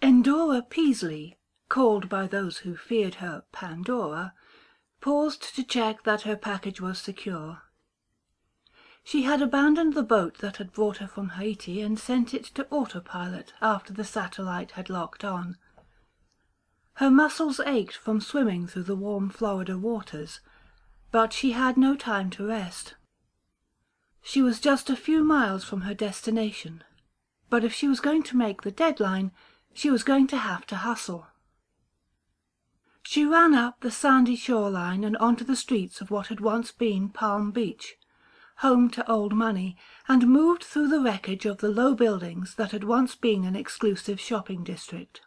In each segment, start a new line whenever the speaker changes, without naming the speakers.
Endora Peaslee, called by those who feared her Pandora, paused to check that her package was secure. She had abandoned the boat that had brought her from Haiti and sent it to autopilot after the satellite had locked on. Her muscles ached from swimming through the warm Florida waters, but she had no time to rest. She was just a few miles from her destination, but if she was going to make the deadline, she was going to have to hustle. She ran up the sandy shoreline and onto the streets of what had once been Palm Beach, home to old money, and moved through the wreckage of the low buildings that had once been an exclusive shopping district.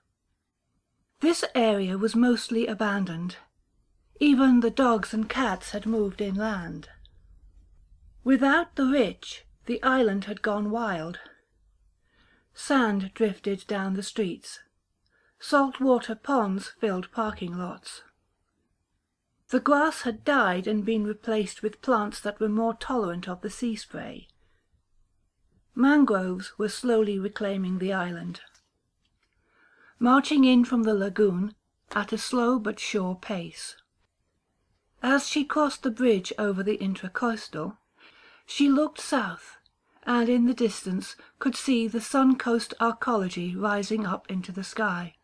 This area was mostly abandoned. Even the dogs and cats had moved inland. Without the rich, the island had gone wild. Sand drifted down the streets. Saltwater ponds filled parking lots. The grass had died and been replaced with plants that were more tolerant of the sea spray. Mangroves were slowly reclaiming the island. Marching in from the lagoon at a slow but sure pace. As she crossed the bridge over the intracoastal, she looked south, and in the distance could see the Suncoast arcology rising up into the sky.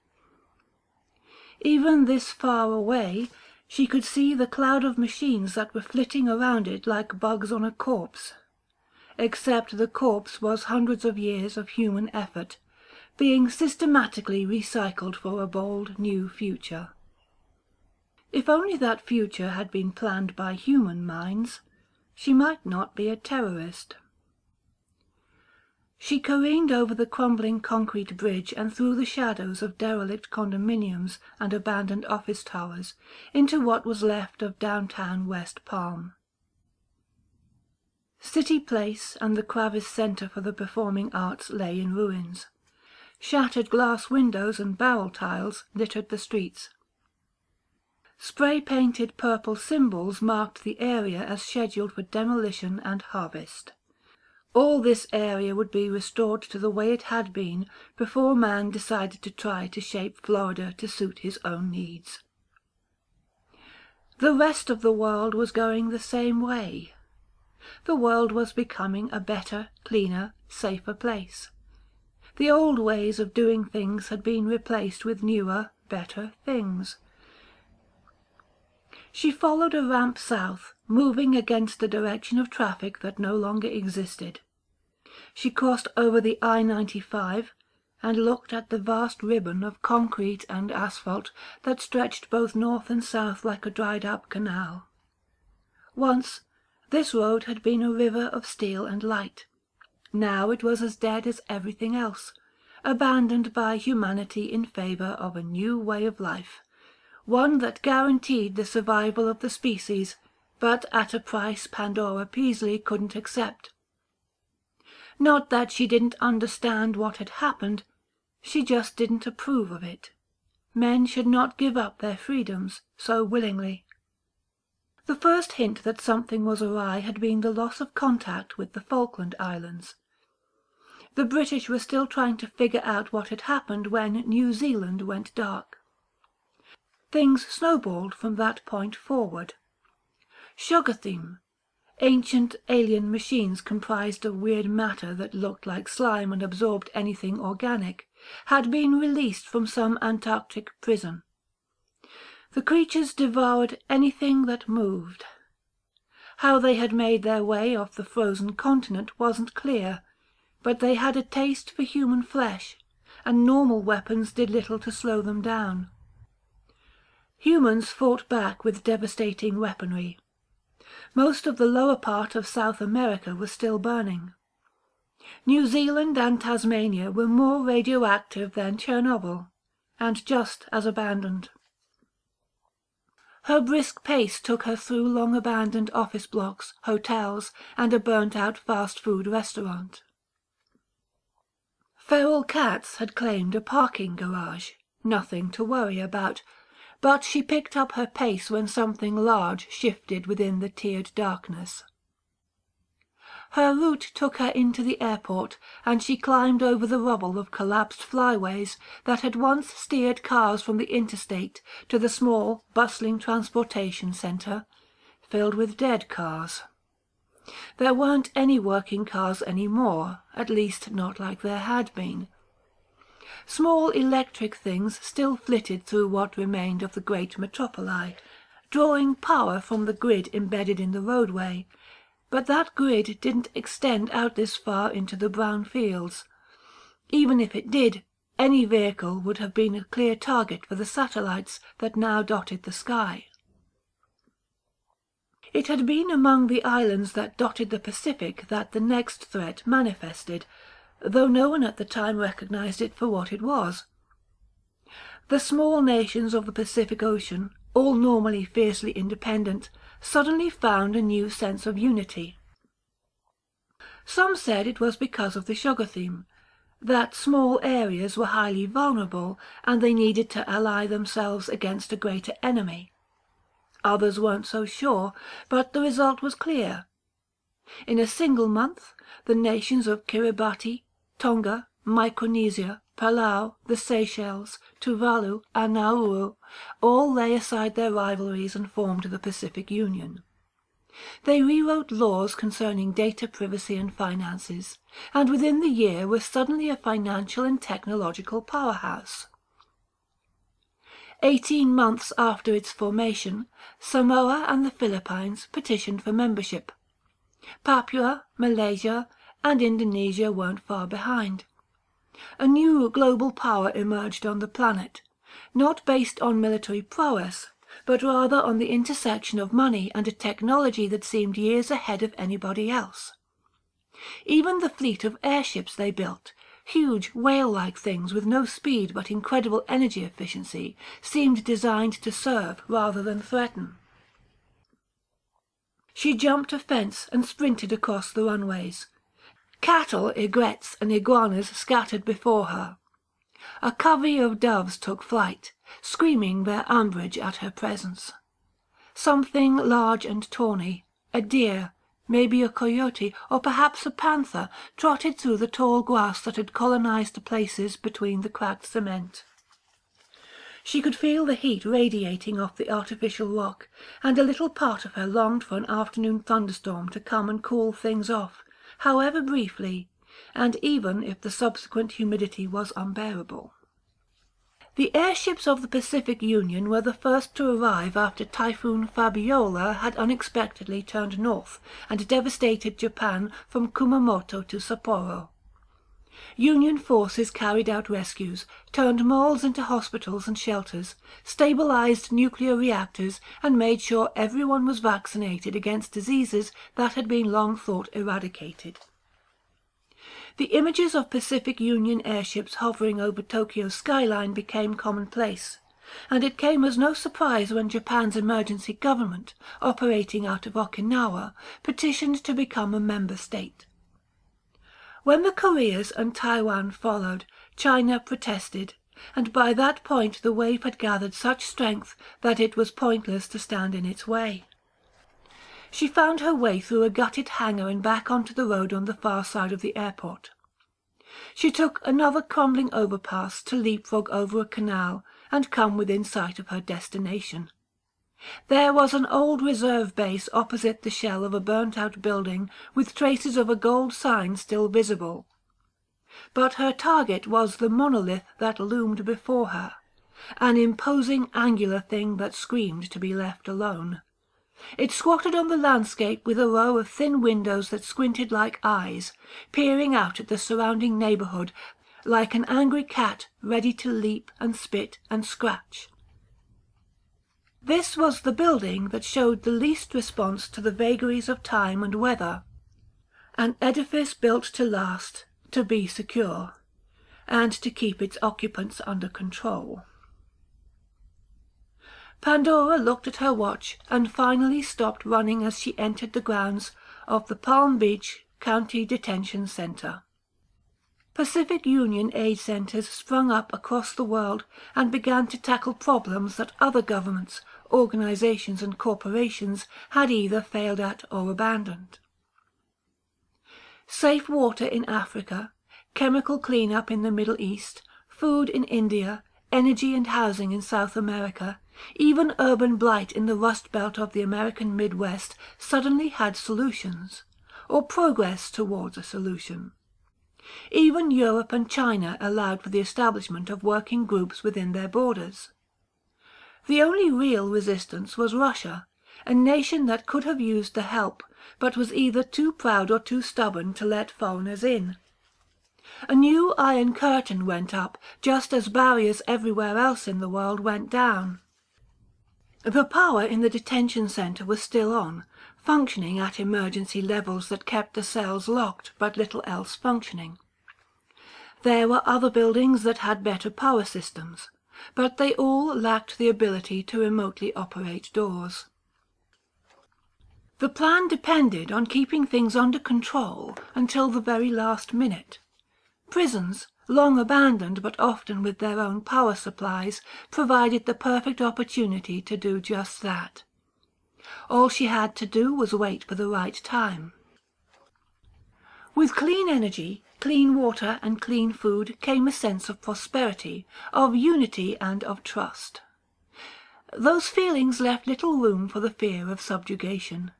Even this far away, she could see the cloud of machines that were flitting around it like bugs on a corpse, except the corpse was hundreds of years of human effort, being systematically recycled for a bold new future. If only that future had been planned by human minds, she might not be a terrorist. She careened over the crumbling concrete bridge and through the shadows of derelict condominiums and abandoned office towers into what was left of downtown West Palm. City Place and the Kravis Center for the Performing Arts lay in ruins. Shattered glass windows and barrel tiles littered the streets. Spray-painted purple symbols marked the area as scheduled for demolition and harvest. All this area would be restored to the way it had been before man decided to try to shape Florida to suit his own needs. The rest of the world was going the same way. The world was becoming a better, cleaner, safer place. The old ways of doing things had been replaced with newer, better things. She followed a ramp south, moving against the direction of traffic that no longer existed. She crossed over the I-95 and looked at the vast ribbon of concrete and asphalt that stretched both north and south like a dried-up canal. Once, this road had been a river of steel and light. Now it was as dead as everything else, abandoned by humanity in favor of a new way of life, one that guaranteed the survival of the species, but at a price Pandora Peaslee couldn't accept. Not that she didn't understand what had happened, she just didn't approve of it. Men should not give up their freedoms so willingly. The first hint that something was awry had been the loss of contact with the Falkland Islands. The British were still trying to figure out what had happened when New Zealand went dark. Things snowballed from that point forward. Sugartheme, ancient alien machines comprised of weird matter that looked like slime and absorbed anything organic, had been released from some Antarctic prison. The creatures devoured anything that moved. How they had made their way off the frozen continent wasn't clear, but they had a taste for human flesh, and normal weapons did little to slow them down. Humans fought back with devastating weaponry. Most of the lower part of South America was still burning. New Zealand and Tasmania were more radioactive than Chernobyl, and just as abandoned. Her brisk pace took her through long-abandoned office blocks, hotels, and a burnt-out fast-food restaurant. Feral cats had claimed a parking garage, nothing to worry about, but she picked up her pace when something large shifted within the tiered darkness. Her route took her into the airport, and she climbed over the rubble of collapsed flyways that had once steered cars from the interstate to the small, bustling transportation center, filled with dead cars. There weren't any working cars anymore, at least not like there had been. Small electric things still flitted through what remained of the great metropoli, drawing power from the grid embedded in the roadway, but that grid didn't extend out this far into the brown fields. Even if it did, any vehicle would have been a clear target for the satellites that now dotted the sky. It had been among the islands that dotted the Pacific that the next threat manifested, though no one at the time recognized it for what it was. The small nations of the Pacific Ocean, all normally fiercely independent, suddenly found a new sense of unity. Some said it was because of the sugar theme, that small areas were highly vulnerable and they needed to ally themselves against a greater enemy. Others weren't so sure, but the result was clear. In a single month, the nations of Kiribati, Tonga, Micronesia, Palau, the Seychelles, Tuvalu, and Nauru all lay aside their rivalries and formed the Pacific Union. They rewrote laws concerning data privacy and finances, and within the year were suddenly a financial and technological powerhouse. 18 months after its formation, Samoa and the Philippines petitioned for membership. Papua, Malaysia, and Indonesia weren't far behind. A new global power emerged on the planet, not based on military prowess, but rather on the intersection of money and a technology that seemed years ahead of anybody else. Even the fleet of airships they built, huge whale-like things with no speed but incredible energy efficiency, seemed designed to serve rather than threaten. She jumped a fence and sprinted across the runways. Cattle, egrets, and iguanas scattered before her. A covey of doves took flight, screaming their umbrage at her presence. Something large and tawny, a deer, maybe a coyote, or perhaps a panther, trotted through the tall grass that had colonized the places between the cracked cement. She could feel the heat radiating off the artificial rock, and a little part of her longed for an afternoon thunderstorm to come and cool things off, however briefly, and even if the subsequent humidity was unbearable. The airships of the Pacific Union were the first to arrive after Typhoon Fabiola had unexpectedly turned north and devastated Japan from Kumamoto to Sapporo. Union forces carried out rescues, turned malls into hospitals and shelters, stabilized nuclear reactors, and made sure everyone was vaccinated against diseases that had been long thought eradicated. The images of Pacific Union airships hovering over Tokyo's skyline became commonplace, and it came as no surprise when Japan's emergency government, operating out of Okinawa, petitioned to become a member state. When the Koreas and Taiwan followed, China protested, and by that point the wave had gathered such strength that it was pointless to stand in its way. She found her way through a gutted hangar and back onto the road on the far side of the airport. She took another crumbling overpass to leapfrog over a canal and come within sight of her destination. There was an old reserve base opposite the shell of a burnt-out building with traces of a gold sign still visible. But her target was the monolith that loomed before her, an imposing angular thing that screamed to be left alone. It squatted on the landscape with a row of thin windows that squinted like eyes, peering out at the surrounding neighborhood like an angry cat ready to leap and spit and scratch. This was the building that showed the least response to the vagaries of time and weather. An edifice built to last, to be secure, and to keep its occupants under control. Pandora looked at her watch and finally stopped running as she entered the grounds of the Palm Beach County Detention Center. Pacific Union aid centers sprung up across the world and began to tackle problems that other governments, organizations, and corporations had either failed at or abandoned. safe water in Africa, chemical cleanup in the Middle East, food in India, energy and housing in South America, even urban blight in the Rust Belt of the American Midwest suddenly had solutions, or progress towards a solution. Even Europe and China allowed for the establishment of working groups within their borders. The only real resistance was Russia, a nation that could have used the help, but was either too proud or too stubborn to let foreigners in. A new Iron Curtain went up, just as barriers everywhere else in the world went down. The power in the detention centre was still on, functioning at emergency levels that kept the cells locked, but little else functioning. There were other buildings that had better power systems, but they all lacked the ability to remotely operate doors. The plan depended on keeping things under control until the very last minute. Prisons, long abandoned but often with their own power supplies, provided the perfect opportunity to do just that. All she had to do was wait for the right time. With clean energy, clean water and clean food came a sense of prosperity, of unity and of trust. Those feelings left little room for the fear of subjugation.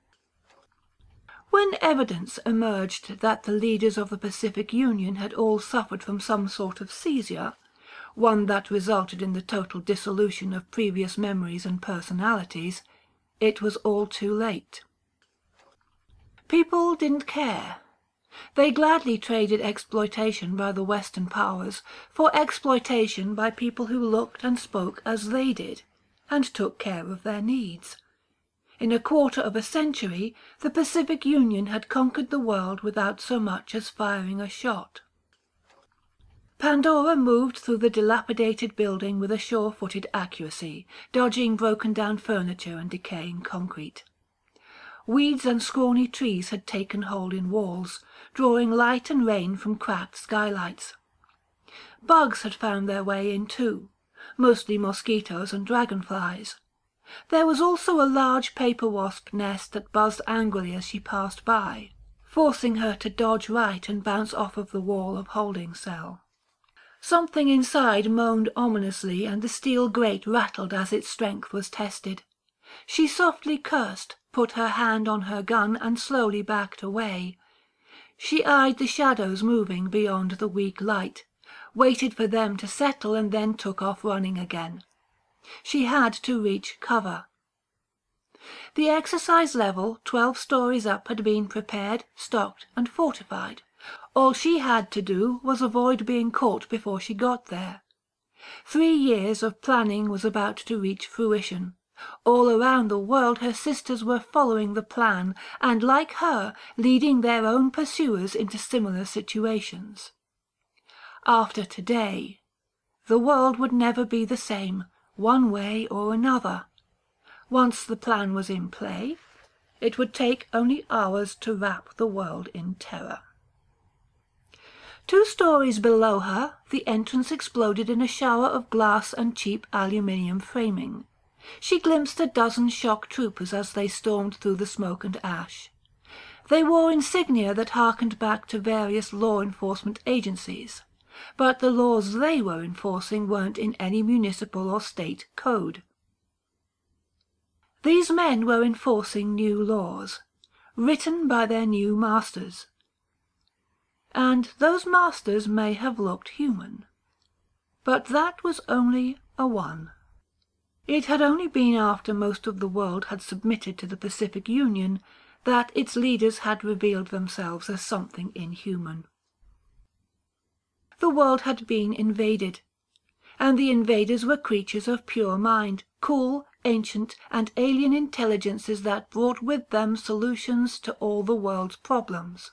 When evidence emerged that the leaders of the Pacific Union had all suffered from some sort of seizure, one that resulted in the total dissolution of previous memories and personalities, it was all too late. People didn't care. They gladly traded exploitation by the Western powers for exploitation by people who looked and spoke as they did, and took care of their needs. In a quarter of a century, the Pacific Union had conquered the world without so much as firing a shot. Pandora moved through the dilapidated building with a sure-footed accuracy, dodging broken-down furniture and decaying concrete. Weeds and scrawny trees had taken hold in walls, drawing light and rain from cracked skylights. Bugs had found their way in too, mostly mosquitoes and dragonflies. There was also a large paper wasp nest that buzzed angrily as she passed by, forcing her to dodge right and bounce off of the wall of holding cell. Something inside moaned ominously, and the steel grate rattled as its strength was tested. She softly cursed, put her hand on her gun, and slowly backed away. She eyed the shadows moving beyond the weak light, waited for them to settle, and then took off running again. She had to reach cover. The exercise level 12 stories up had been prepared, stocked, and fortified. All she had to do was avoid being caught before she got there. 3 years of planning was about to reach fruition. All around the world her sisters were following the plan, and like her, leading their own pursuers into similar situations. After today, the world would never be the same, one way or another. Once the plan was in play, it would take only hours to wrap the world in terror. 2 stories below her, the entrance exploded in a shower of glass and cheap aluminium framing. She glimpsed a dozen shock troopers as they stormed through the smoke and ash. They wore insignia that harkened back to various law enforcement agencies, but the laws they were enforcing weren't in any municipal or state code. These men were enforcing new laws, written by their new masters. And those masters may have looked human. But that was only a one. It had only been after most of the world had submitted to the Pacific Union that its leaders had revealed themselves as something inhuman. The world had been invaded, and the invaders were creatures of pure mind, cool, ancient, and alien intelligences that brought with them solutions to all the world's problems.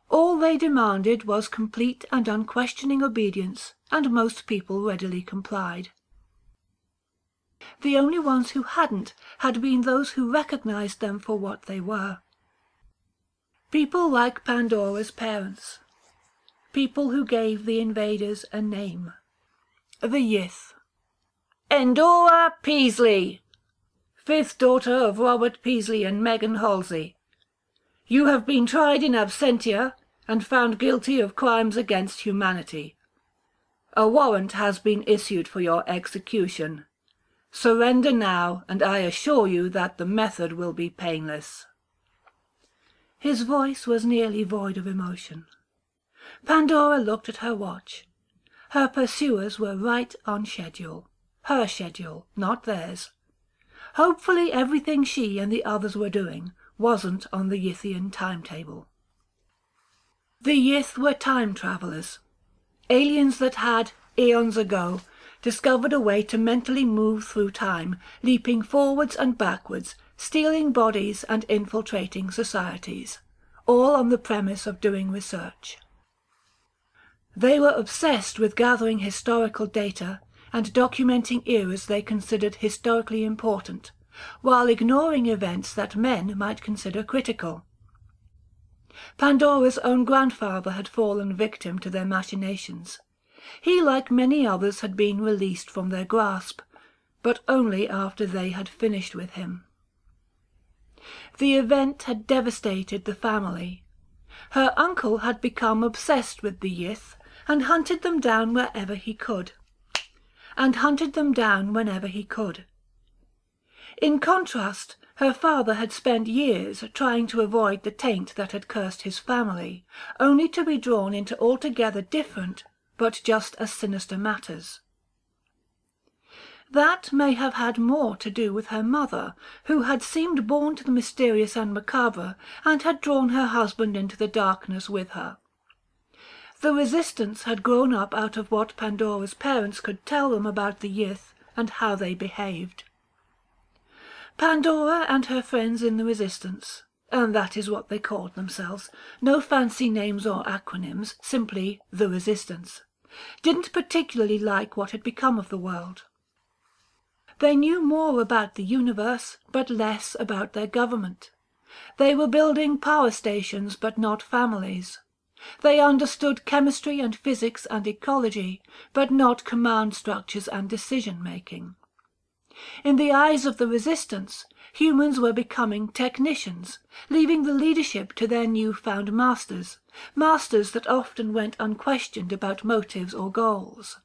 All they demanded was complete and unquestioning obedience, and most people readily complied. The only ones who hadn't had been those who recognized them for what they were. People like Pandora's parents. People who gave the invaders a name. The Yith. Pandora Peaslee, 5th daughter of Robert Peaslee and Megan Halsey. You have been tried in absentia and found guilty of crimes against humanity. A warrant has been issued for your execution. Surrender now, and I assure you that the method will be painless." His voice was nearly void of emotion. Pandora looked at her watch. Her pursuers were right on schedule. Her schedule, not theirs. Hopefully everything she and the others were doing wasn't on the Yithian timetable. The Yith were time travelers. Aliens that had, eons ago, discovered a way to mentally move through time, leaping forwards and backwards, stealing bodies and infiltrating societies, all on the premise of doing research. They were obsessed with gathering historical data and documenting eras they considered historically important, while ignoring events that men might consider critical. Pandora's own grandfather had fallen victim to their machinations. He, like many others, had been released from their grasp, but only after they had finished with him. The event had devastated the family. Her uncle had become obsessed with the Yith and hunted them down wherever he could. In contrast, her father had spent years trying to avoid the taint that had cursed his family, only to be drawn into altogether different, but just as sinister matters. That may have had more to do with her mother, who had seemed born to the mysterious and macabre, and had drawn her husband into the darkness with her. The resistance had grown up out of what Pandora's parents could tell them about the Yith and how they behaved. Pandora and her friends in the resistance, and that is what they called themselves, no fancy names or acronyms, simply the resistance, didn't particularly like what had become of the world. They knew more about the universe, but less about their government. They were building power stations, but not families. They understood chemistry and physics and ecology, but not command structures and decision-making. In the eyes of the resistance, humans were becoming technicians, leaving the leadership to their new-found masters, masters that often went unquestioned about motives or goals.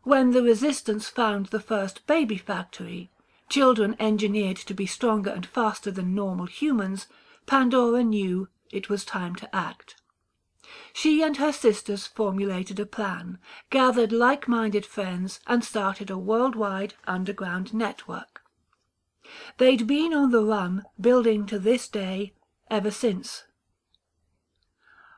When the resistance found the first baby factory, children engineered to be stronger and faster than normal humans, Pandora knew it was time to act. She and her sisters formulated a plan, gathered like-minded friends, and started a worldwide underground network. They'd been on the run, building to this day, ever since.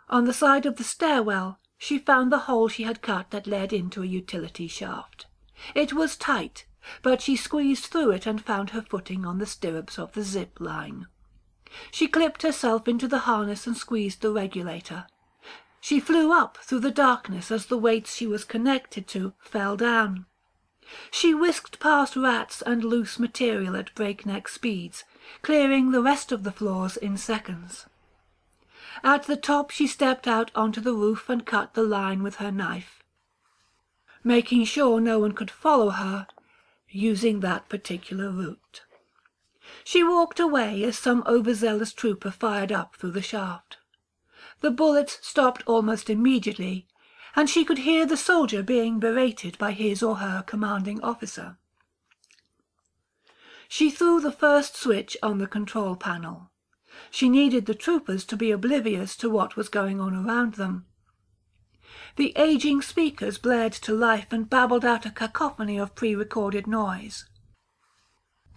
On the side of the stairwell, she found the hole she had cut that led into a utility shaft. It was tight, but she squeezed through it and found her footing on the stirrups of the zip line. She clipped herself into the harness and squeezed the regulator. She flew up through the darkness as the weights she was connected to fell down. She whisked past rats and loose material at breakneck speeds, clearing the rest of the floors in seconds. At the top she stepped out onto the roof and cut the line with her knife, making sure no one could follow her using that particular route. She walked away as some overzealous trooper fired up through the shaft. The bullets stopped almost immediately, and she could hear the soldier being berated by his or her commanding officer. She threw the first switch on the control panel. She needed the troopers to be oblivious to what was going on around them. The aging speakers blared to life and babbled out a cacophony of pre-recorded noise.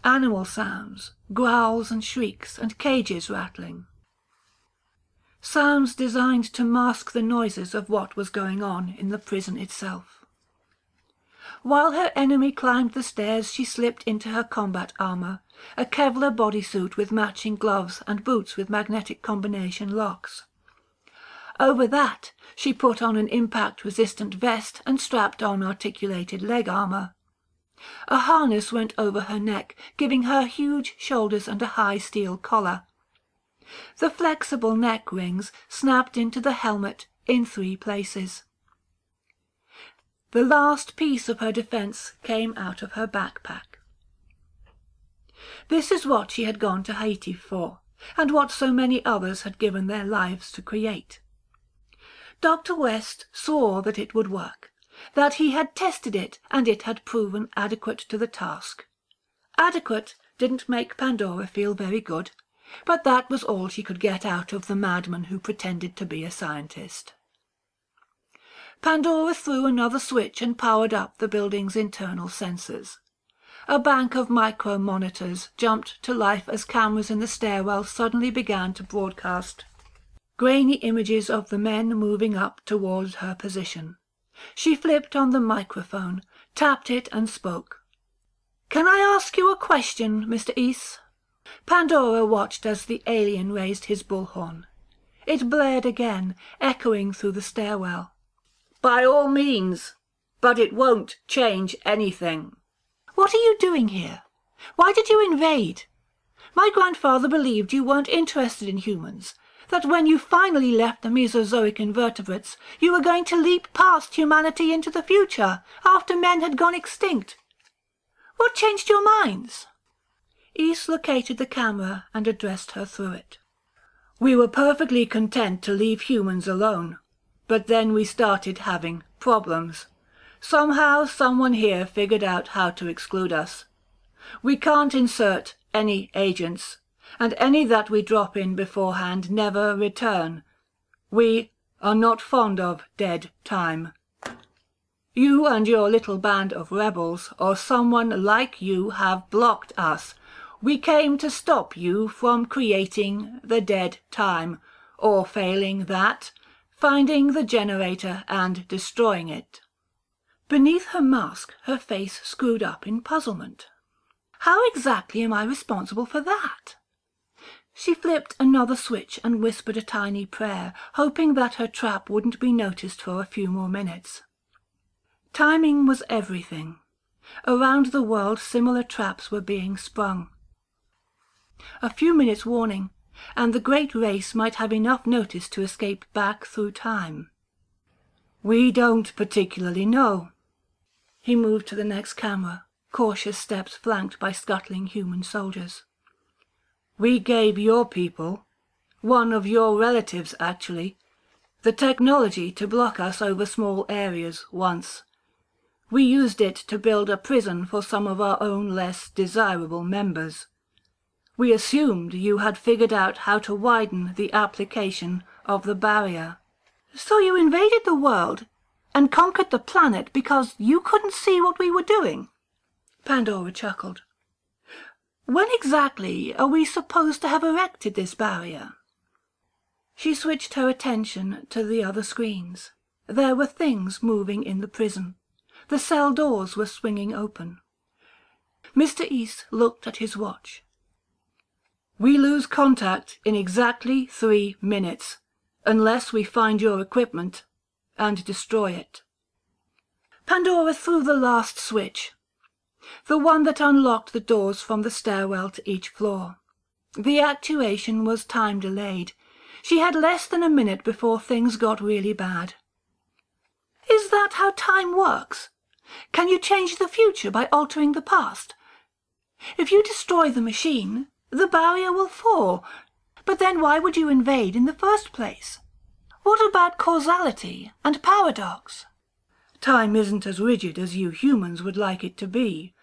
Animal sounds, growls and shrieks, and cages rattling. Sounds designed to mask the noises of what was going on in the prison itself. While her enemy climbed the stairs, she slipped into her combat armor, a Kevlar bodysuit with matching gloves and boots with magnetic combination locks. Over that, she put on an impact-resistant vest and strapped on articulated leg armor. A harness went over her neck, giving her huge shoulders and a high steel collar. The flexible neck rings snapped into the helmet in 3 places. The last piece of her defense came out of her backpack. This is what she had gone to Haiti for, and what so many others had given their lives to create. Dr. West swore that it would work, that he had tested it and it had proven adequate to the task. Adequate didn't make Pandora feel very good, but that was all she could get out of the madman who pretended to be a scientist. Pandora threw another switch and powered up the building's internal sensors. A bank of micro-monitors jumped to life as cameras in the stairwell suddenly began to broadcast grainy images of the men moving up towards her position. She flipped on the microphone, tapped it and spoke. "Can I ask you a question, Mr. East?" Pandora watched as the alien raised his bullhorn. It blared again, echoing through the stairwell. "By all means, but it won't change anything." "What are you doing here? Why did you invade? My grandfather believed you weren't interested in humans, that when you finally left the Mesozoic invertebrates, you were going to leap past humanity into the future, after men had gone extinct. What changed your minds?" East located the camera and addressed her through it. "We were perfectly content to leave humans alone, but then we started having problems. Somehow someone here figured out how to exclude us. We can't insert any agents, and any that we drop in beforehand never return. We are not fond of dead time. You and your little band of rebels, or someone like you, have blocked us. We came to stop you from creating the dead time, or failing that, finding the generator and destroying it." Beneath her mask, her face screwed up in puzzlement. "How exactly am I responsible for that?" She flipped another switch and whispered a tiny prayer, hoping that her trap wouldn't be noticed for a few more minutes. Timing was everything. Around the world similar traps were being sprung. A few minutes' warning, and the great race might have enough notice to escape back through time. "We don't particularly know." He moved to the next camera, cautious steps flanked by scuttling human soldiers. "We gave your people, one of your relatives actually, the technology to block us over small areas once. We used it to build a prison for some of our own less desirable members. We assumed you had figured out how to widen the application of the barrier." "So you invaded the world and conquered the planet because you couldn't see what we were doing?" Pandora chuckled. "When exactly are we supposed to have erected this barrier?" She switched her attention to the other screens. There were things moving in the prison. The cell doors were swinging open. Mr. East looked at his watch. "We lose contact in exactly 3 minutes, unless we find your equipment and destroy it." Pandora threw the last switch, the one that unlocked the doors from the stairwell to each floor. The actuation was time-delayed. She had less than a minute before things got really bad. "Is that how time works? Can you change the future by altering the past? If you destroy the machine, the barrier will fall. But then why would you invade in the first place? What about causality and paradox?" "Time isn't as rigid as you humans would like it to be.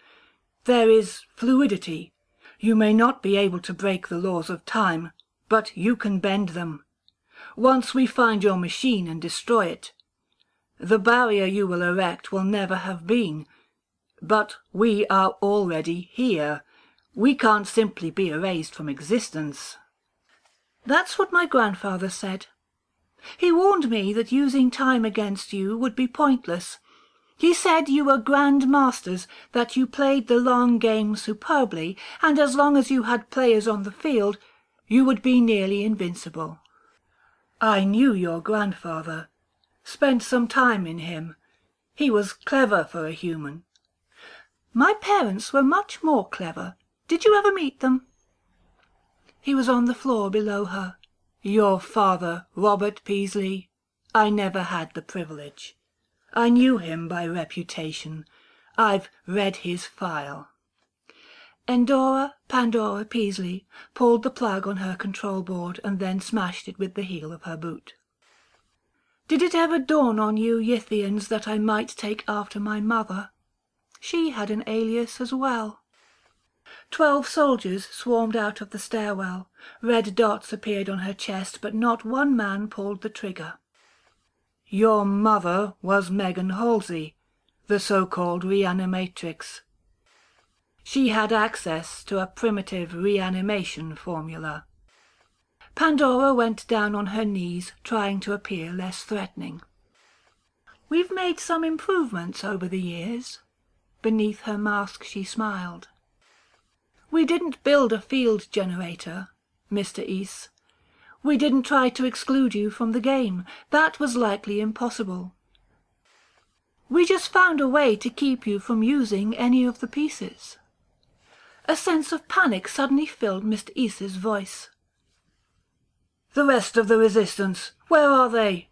There is fluidity. You may not be able to break the laws of time, but you can bend them. Once we find your machine and destroy it, the barrier you will erect will never have been. But we are already here. We can't simply be erased from existence." "That's what my grandfather said. He warned me that using time against you would be pointless. He said you were grand masters, that you played the long game superbly, and as long as you had players on the field, you would be nearly invincible. I knew your grandfather, spent some time in him. He was clever for a human." "My parents were much more clever. Did you ever meet them?" He was on the floor below her. "Your father, Robert Peaslee? I never had the privilege. I knew him by reputation. I've read his file. Pandora Peaslee pulled the plug on her control board and then smashed it with the heel of her boot. Did it ever dawn on you, Yithians, that I might take after my mother? She had an alias as well. 12 soldiers swarmed out of the stairwell. Red dots appeared on her chest, but not one man pulled the trigger. Your mother was Megan Halsey, the so-called Reanimatrix. She had access to a primitive reanimation formula. Pandora went down on her knees, trying to appear less threatening. We've made some improvements over the years. Beneath her mask she smiled. We didn't build a field generator, Mr. East. We didn't try to exclude you from the game. That was likely impossible. We just found a way to keep you from using any of the pieces. A sense of panic suddenly filled Mr. East's voice. The rest of the resistance, where are they?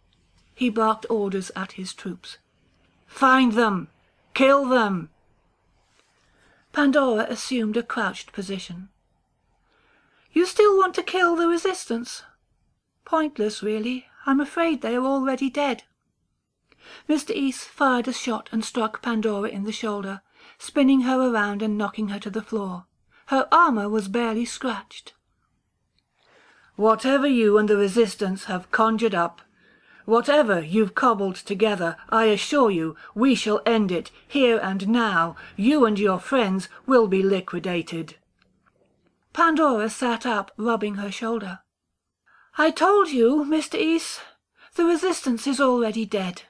He barked orders at his troops. Find them! Kill them! Pandora assumed a crouched position. You still want to kill the resistance? Pointless, really. I'm afraid they are already dead. Mr. East fired a shot and struck Pandora in the shoulder, spinning her around and knocking her to the floor. Her armor was barely scratched. Whatever you and the resistance have conjured up, whatever you've cobbled together, I assure you, we shall end it, here and now. You and your friends will be liquidated. Pandora sat up, rubbing her shoulder. I told you, Mr. East, the resistance is already dead.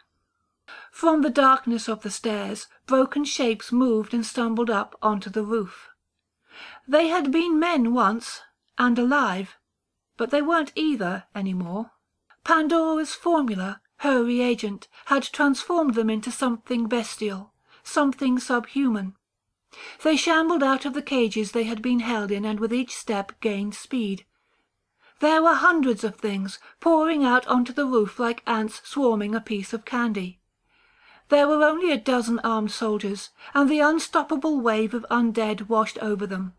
From the darkness of the stairs, broken shapes moved and stumbled up onto the roof. They had been men once, and alive, but they weren't either anymore. Pandora's formula, her reagent, had transformed them into something bestial, something subhuman. They shambled out of the cages they had been held in and with each step gained speed. There were hundreds of things, pouring out onto the roof like ants swarming a piece of candy. There were only a dozen armed soldiers, and the unstoppable wave of undead washed over them.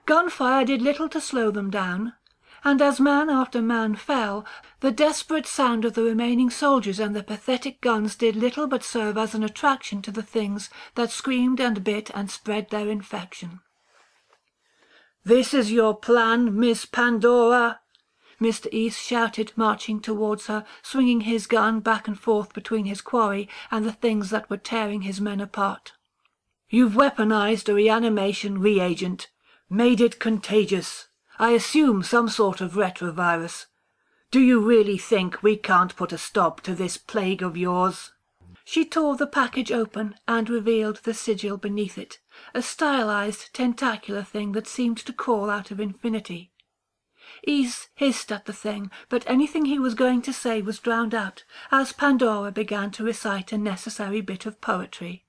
Gunfire did little to slow them down, and as man after man fell, the desperate sound of the remaining soldiers and the pathetic guns did little but serve as an attraction to the things that screamed and bit and spread their infection. "This is your plan, Miss Pandora?" Mr. East shouted, marching towards her, swinging his gun back and forth between his quarry and the things that were tearing his men apart. "You've weaponized a reanimation reagent, made it contagious. I assume some sort of retrovirus. Do you really think we can't put a stop to this plague of yours?" She tore the package open and revealed the sigil beneath it, a stylized, tentacular thing that seemed to crawl out of infinity. East hissed at the thing, but anything he was going to say was drowned out, as Pandora began to recite a necessary bit of poetry.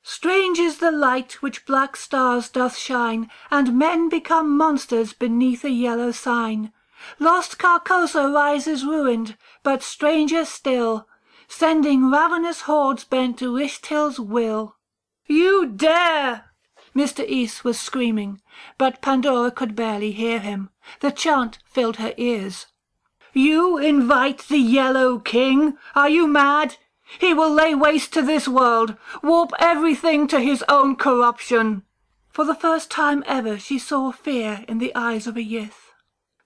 "Strange is the light which black stars doth shine, and men become monsters beneath a yellow sign. Lost Carcosa rises ruined, but stranger still, sending ravenous hordes bent to Richthill's will." "You dare!" Mr. East was screaming, but Pandora could barely hear him. The chant filled her ears. "You invite the Yellow King? Are you mad? He will lay waste to this world, warp everything to his own corruption." For the first time ever she saw fear in the eyes of a Yith.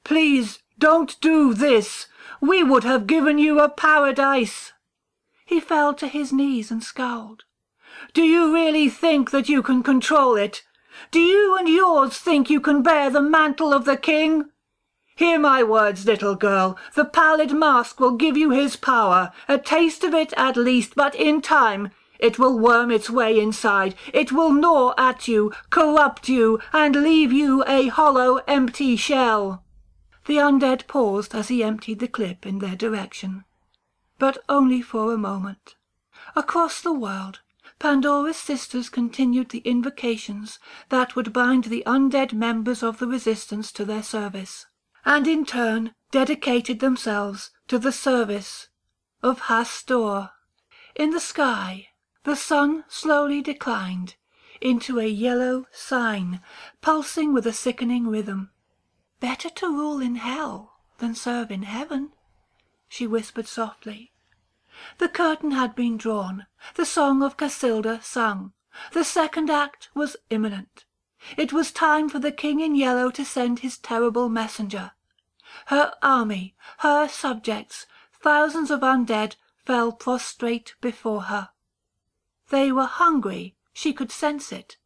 "Please, don't do this. We would have given you a paradise." He fell to his knees and scowled. "Do you really think that you can control it? Do you and yours think you can bear the mantle of the king? Hear my words, little girl. The pallid mask will give you his power, a taste of it at least, but in time it will worm its way inside. It will gnaw at you, corrupt you, and leave you a hollow, empty shell." The undead paused as he emptied the clip in their direction, but only for a moment. Across the world, Pandora's sisters continued the invocations that would bind the undead members of the resistance to their service, and in turn dedicated themselves to the service of Hastur. In the sky, the sun slowly declined. into a yellow sign, pulsing with a sickening rhythm. "Better to rule in hell than serve in heaven," she whispered softly. The curtain had been drawn, the song of Casilda sung. The second act was imminent. It was time for the king in yellow to send his terrible messenger. Her army, her subjects, thousands of undead, fell prostrate before her. They were hungry, she could sense it.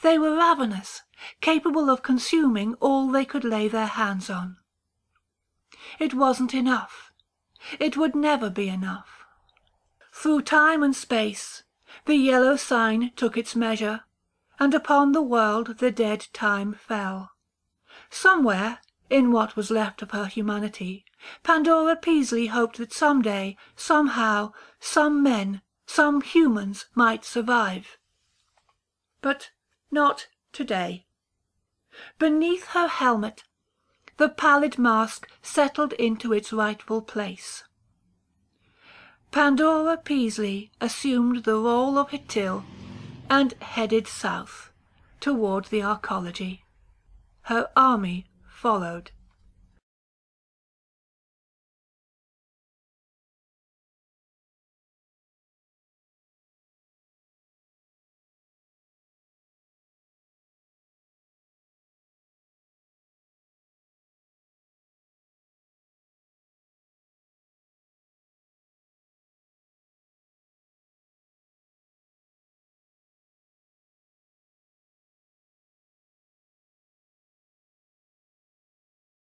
They were ravenous, capable of consuming all they could lay their hands on. It wasn't enough. It would never be enough. Through time and space, the yellow sign took its measure, and upon the world the dead time fell. Somewhere, in what was left of her humanity, Pandora Peaslee hoped that some day, somehow, some men, some humans might survive. But not today. Beneath her helmet, the pallid mask settled into its rightful place. Pandora Peaslee assumed the role of Hitil and headed south, toward the arcology. Her army followed.